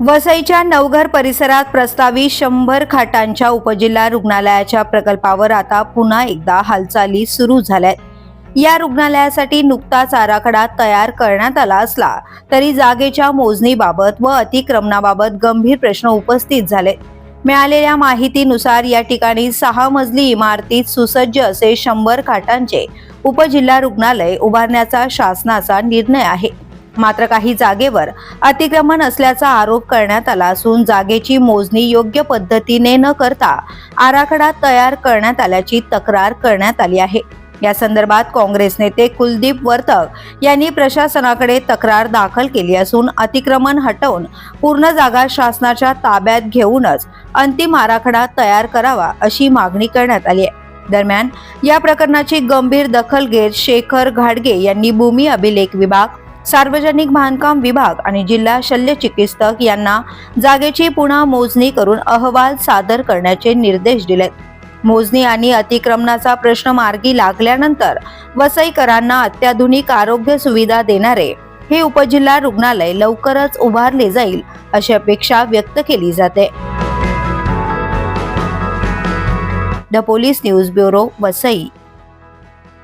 वसईच्या नवघर परिसरात प्रस्तावित 100 खाटांच्या उपजिल्हा रुग्णालयाच्या प्रकल्पावर आता पुन्हा एकदा हालचाली सुरू झाल्यात। या रुग्णालयासाठी नुकताच आराखडा तयार करण्यात आला असला तरी जागेच्या मोजणीबाबत व अतिक्रमणाबाबत गंभीर प्रश्न उपस्थित झाले। मिळालेल्या माहितीनुसार या ठिकाणी 6 मजली इमारतीत सुसज्ज असे 100 खाटांचे उपजिल्हा रुग्णालय उभारण्याचा शासनाचा निर्णय आहे। मात्र काही जागेवर अतिक्रमण असल्याचा आरोप करण्यात आला असून जागेची मोजणी योग्य पद्धतीने न करता आराखडा तयार करण्यात आल्याची तक्रार करण्यात आली आहे। या संदर्भात काँग्रेस नेते कुलदीप वर्तक यांनी प्रशासनाकडे तक्रार दाखल केली असून अतिक्रमण हटवून पूर्ण जागा शासनाच्या ताब्यात घेऊनच अंतिम आराखडा तयार करावा अशी मागणी करण्यात आली आहे। दरम्यान या प्रकरणाची गंभीर दखल घेत शेखर घाडगे यांनी भूमी अभिलेख विभाग, सार्वजनिक बांधकाम विभाग आणि जिल्हा शल्य चिकित्सक यांना जागेची पुन्हा मोजणी करून अहवाल सादर करण्याचे निर्देश दिलेत। मोजणी आणि अतिक्रमणाचा प्रश्न मार्गी लागल्यानंतर वसईकरांना अत्याधुनिक आरोग्य सुविधा देणारे हे उपजिल्हा रुग्णालय लवकरच उभारले जाईल अशी अपेक्षा व्यक्त केली जाते। The police news bureau, Vasai.